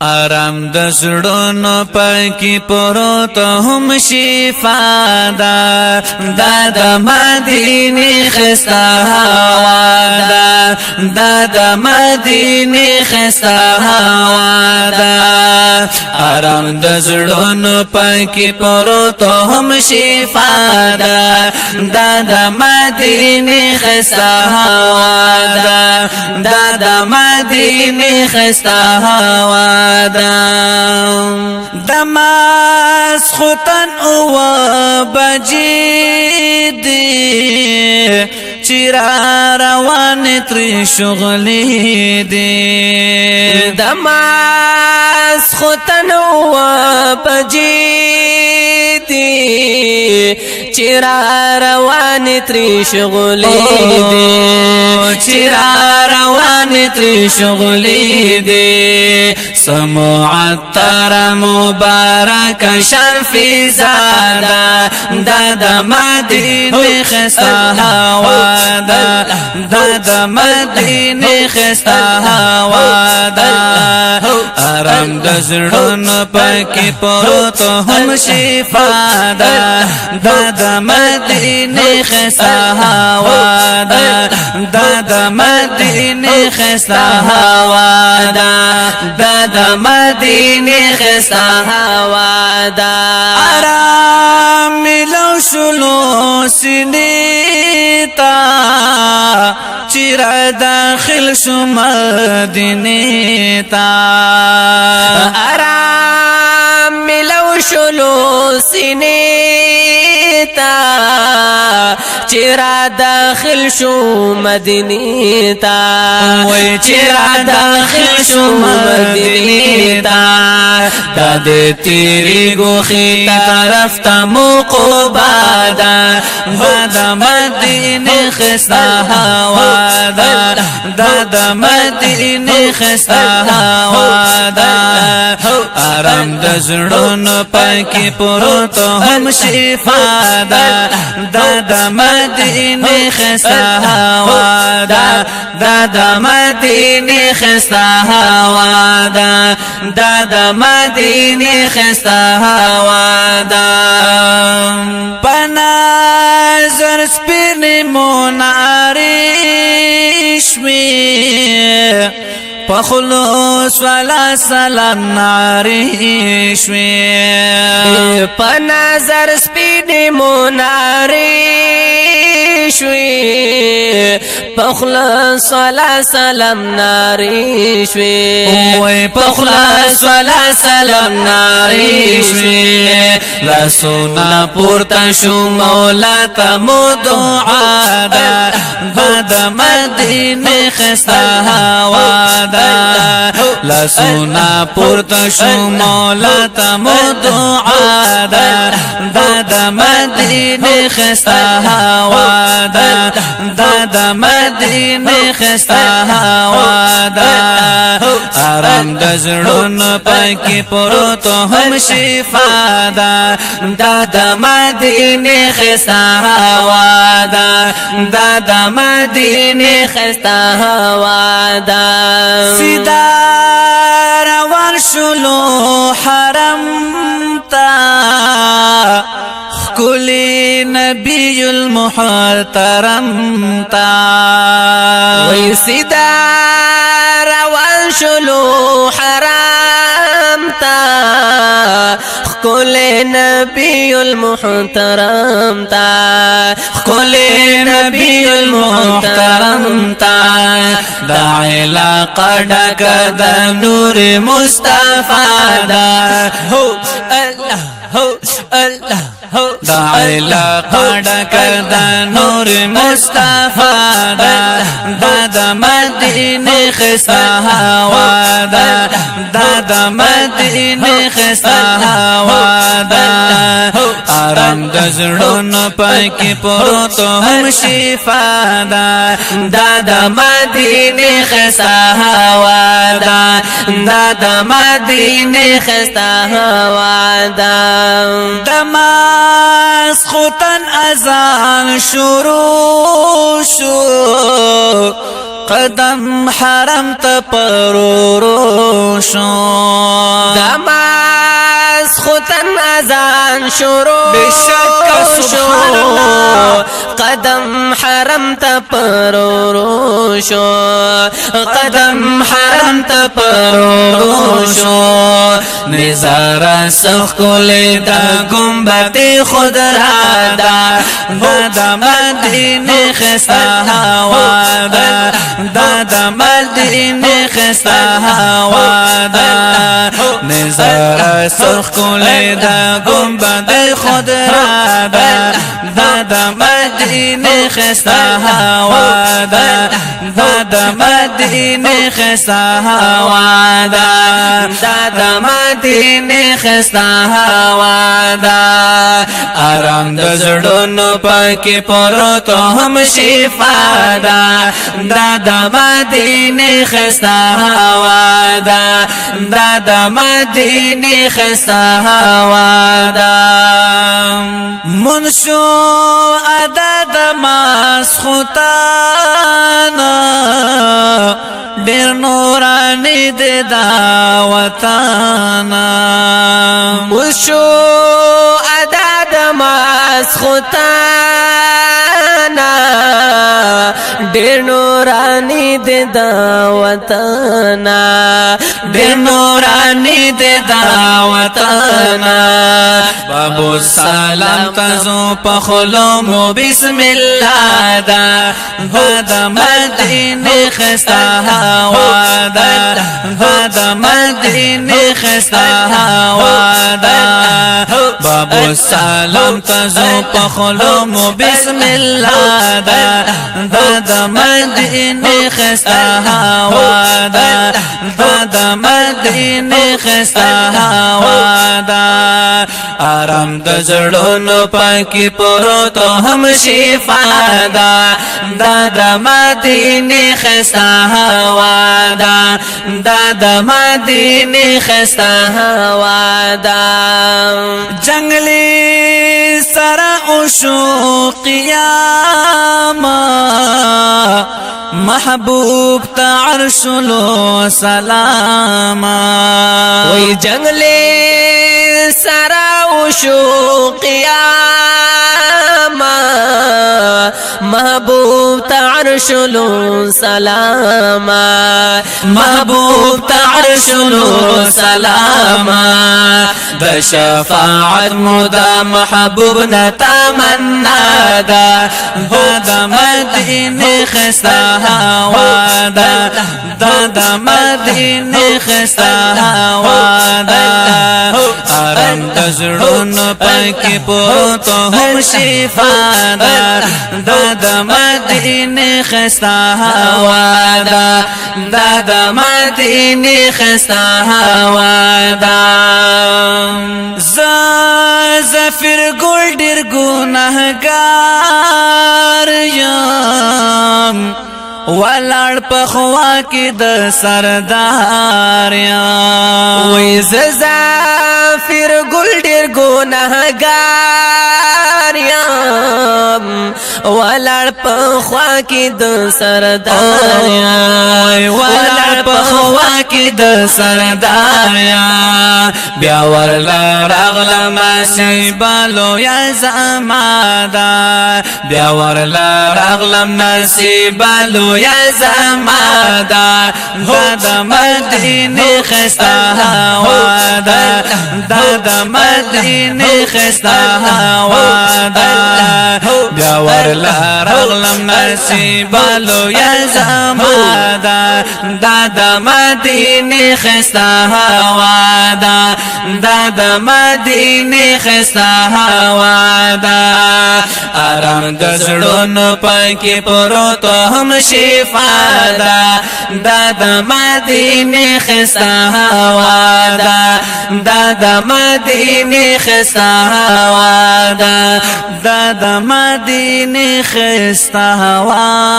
آرام د زړونو پکې پروت هم شفا ده دا د مدینه خسته هوا ده دا د مدینه خسته هوا ده آرام د زړونو پکې پروت هم شفا ده دا د مدینه خسته هوا ده دا د مدینه خسته هوا دماس خطن او بجیدی چرا روان تری شغلی دی دماس خطن او بجیدی چرا روان تری شغلی دی چرا روان تری شغلی دی سمعطر مبارک شرفی زادا دا د مدینه خسته هوا ده دا د مدینه خسته هوا ده آرام د زړونو پکې پروت هم شفا ده دا د مدینه خسته هوا ده دا د مدینه خسته هوا ده دا د مدینه خسته هوا ده آرام ملو شلو سینې تا چیرې داخل شو مدینه تا آرام ملو شلو سینې تا چرا داخل شو مدینه تا وای چرا داخل شو مدینه تا دا دې تیری ګوخي طرف ته موقبا دا د مدینه خسته هوا دا د مدینه خسته هوا دا آرام د زړونو پکې پروت هم شفا ده د مدینه خسته هوا ده د مدینه خسته هوا ده د مدینه خسته هوا ده پنظر سپین منعرش می پخلوص والا سلام نعرش می پنظر سپین منعرش می پخلوص والا سلام نعرش می وای پخلوص والا سلام نعرش می لاسونا پورتا شو مولا تمو دعا دا د مدینه خسته هوا ده لاسونا پورتا شو مولا تمو دعا ده د مدینه خسته هوا ده د مدینه خسته هوا ده آرام د زړونو پکې پروت هم شفا ده د مدینه خسته هوا ده د مدینه خسته هوا ده سیدا روان شلو حرم تا کلی نبی المحترم تا وی سیدا روان شلو حرم تا کل نبی المحترم تا کل نبی المحترم تا دا علاقه ډک د نور مصطفی دا هو الله هو الله دا علاقه ډک د نور مصطفی دا د مدینه خسته هوا ده د مدینه خسته هوا ده آرام د زړونو پکې پروت هم شفا ده د مدینه خسته هوا ده د مدینه خسته هوا ده دماس خطن اذان شروع شو قدم حرم ته پرورو شو دماس خوتن اذان شروع بشک سبحان الله قدم حرم ته پرورو شو قدم حرم ته پرورو شو نظاره سخ کول دا گنبد خضرا دا مدینه خسته هوا دا مدینه خسته هوا نظاره سخ کول دا گنبد خضرا دا مدینه خسته هوا دا مدینه خسته هوا دا مدینه خسته هوا آرام د زړونو پکې پروت هم شفا دا مدینه خسته هوا دا مدینه خسته هوا منشو ادا د ماسختانا ډیر نورانی د وطن وشو ادا د ماسختانا ډیر نورانی د وطن ډیر نورانی د وطن بابو سلام تزو پخلومو بسم الله دا مدینه خسته هوا دا مدینه خسته هوا بابو سلام تزو پخلومو بسم الله دا مدینه خسته هوا دا مدینه خسته هوا آرام د زړونو پکې پروت هم شفا دا مدینه خسته هوا دا مدینه خسته هوا جنگلی سره او شو قیامه محبوب تعرش لو سلاما وی جنگلی سراو شو قیاما محبوب تعرش لو سلاما محبوب تعرش لو سلاما د شفاعت مدا محبوب نتمنى دا مدینه خسته هوا دا مدینه خسته هوا آرام د زړونو پکې پروت هم شفا دا مدینه خسته هوا دا مدینه خسته هوا زفر ګل ډیر ګناهګار یم ولړ په خوا کې د سردار یم وې زفر ګل ډیر ګناهګار یم ولړ په خوا کې د سردار یم ولړ په خوا کې د سردار یم بیا ورلا راغلم نصیبالو یا زمادا بیا ورلا راغلم نصیبالو یا زمادا دا مدینه خسته هوا دا مدینه خسته هوا بیا ورلا راغلم نصیبالو یا زمادا دا مدینه خسته هوا دا مدینه خسته هوا آرام د زړونو پکې پروت هم شفا دا مدینه خسته هوا دا مدینه خسته هوا دا مدینه خسته هوا